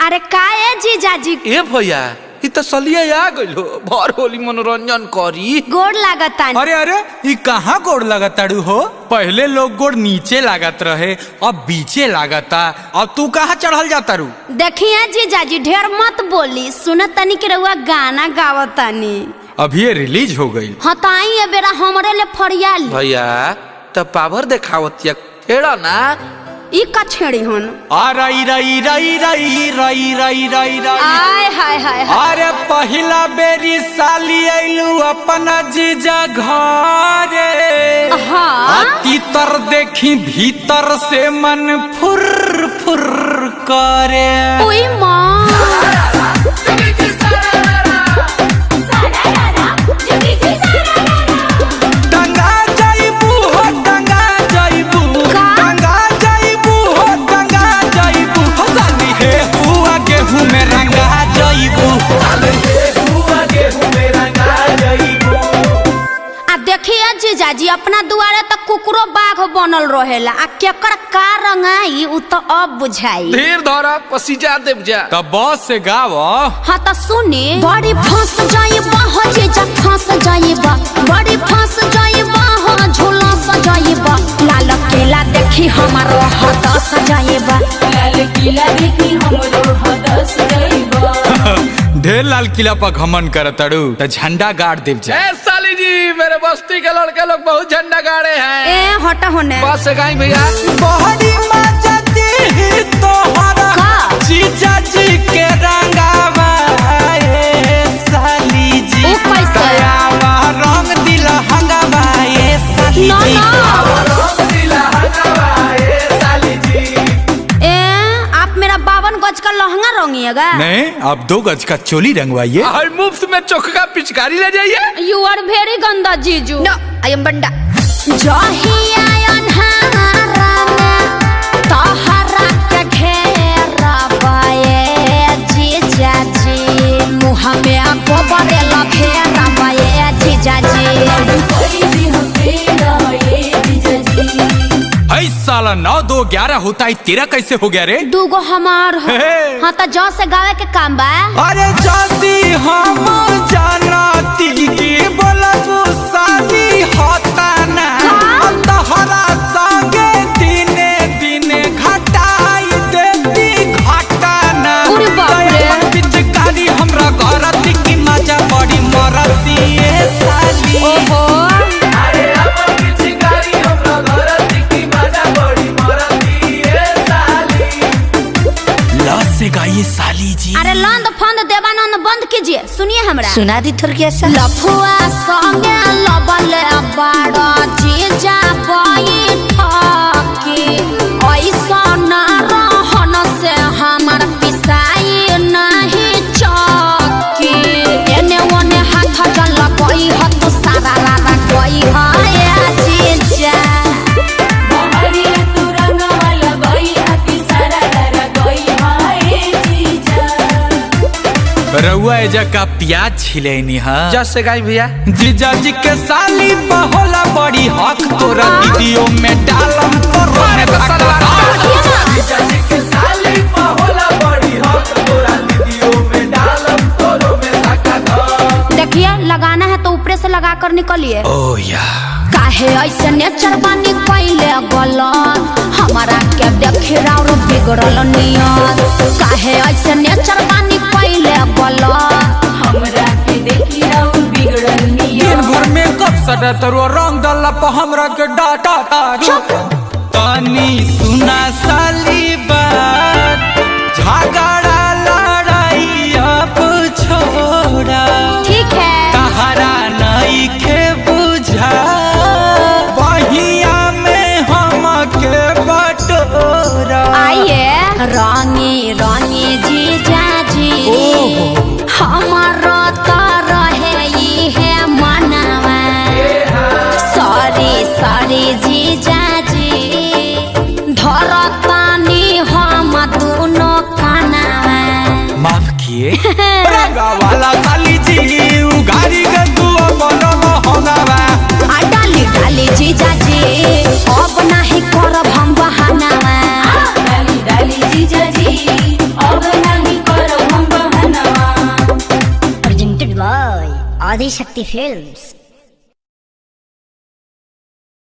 अरे काहे जीजाजी ए भैया इ त सलिया आ गइलो भर होली मनोरंजन करी गोड़ लागता। अरे अरे ये कहाँ गोड़ लगताड़ू हो? पहले लोग गोड़ नीचे लागत रहे अब बीचे लागता। अब तू कहाँ चढ़ल जाता रू? देखिए जीजाजी ढेर मत बोली, सुन तनी के रउआ गाना गावतानी। अभी ये रिलीज हो गई। हाँ तो आई ए बेरा हमरे ले फरियाली। भैया त पावर देखावतिया खेड़ा ना ई का छेड़ी हन आ रई रई रई रई रई रई रई रई। आय हाय हाय हाय। अरे पहिला बेरी साली आइलू अपना जीजा घरे। हाँ तीतर देखी भीतर से मन फुर फुर करे। ओई माँ टंगा जाइबू हो टंगा जाइबू टंगा जाइबू हो टंगा जाइबू हो साली हे हुआ गेहूं में रंगा जाइबू आ देखिए जीजाजी अपना दुआरे तक कुकुरो बाघ बनल रहेला आ केकर का रंगाई उ तो अब बुझाई। ढेर धरा पसीजा देव जा तब बॉस से गाव। हाँ तो सुनी बड़ी फंस जाइबा हो जीजा फंस जाइबा बड़ी फंस जाइबा हो झूला सजाइबा लाल केला देखी हमारो हद सजाइबा लाल किला देखी हमरो हद सजाइबा। ढेर लाल किला पर घमन करतड़ू त झंडा गाड़ देव जा। ए साली जी मेरे बस्ती के लड़के लोग बहुत झंडा गाड़े हैं। ए हट होने बस से गाई भैया बहरी मजती ही तोहरा का? जीजा जी के रंगावा ए साली जी ओ कैसे? दयावा रंग दिल हंगावा ए साली ना जी। ना ए आप मेरा 52 गज का लहंगा रंगिएगा। नहीं अब 2 गज का चोली रंगवाइए। और मुफ्त में चोखा पिचकारी ले जाइए। यू आर वेरी गंदा जीजू। नो आई एम बंडा। जहिया अन्हारा में तोहरा के घेरा बाए जीजाजी मुँह में गोबर लफेरा बाए जीजाजी। कोई भी हम तेरा ये जीजाजी। है साला 9 2 11 होता है, तेरा कैसे हो गया रे? दूगो हमार हो। हे। हाँ तो जौ से गावे के काम बा। अरे जाती हम जानती की बोलबू साली होता ना तोहरा संगे दिने दिने घटाई देती घटाना। अरे बाप रे। पिचकारी हमरा गरती की मजा बड़ी मरती ए साली। ओहो लस से गाइए साली जी। अरे लंद फंद देवानंद बंद कीजिए, सुनिए हमरा। सुना दी थोड़ी सा। लफुआ संगे लबल बाड़ा जीजा बैठकी ऐसा ना रहन से हमार पिसाई नहीं चौकी एने ओने हाथ जल गई ह तो सारा रारा गई है जीजा। बहरी तू रंग वाला गई आती सारा डरा गई हाय जीजा। रउआ एजा का प्याज छिलैनी हा। जस से गाई भैया जीजा जी के साली बहोला बड़ी हक तोरा वीडियो में डालम तोरो में देखिए लगाना है तो ऊपर से लगा कर निकलिए। ओ या काहे ऐसे नेचर बानी पहले गलत हमारा के देखे और बिगड़ल नियत। काहे ऐसे नेचर बानी पहले गलत हमरा के देखी राउर बिगड़ल निया। दिन भर में कब सदा तोरो रंग डाला पर हमरा के डाटा तारू। तानी सुना साली बात झगड़ा लड़ाई अब छोड़ा। ठीक है। तहरा नहीं के बुझा बहिया में हम के बटोरा। आइए रानी रानी जीजा जी हमारा तो रहे है मनवा सॉरी सॉरी जीजा जी धरतानी हम दोनों कानवा। माफ किए रंगा वाला साली जी उगारी के तू बनम होगावा। डाली डाली जीजा जी अब नहीं करब हम बहानावा। डाली डाली जीजाजी अब नहीं आदिशक्ति फिल्म्स।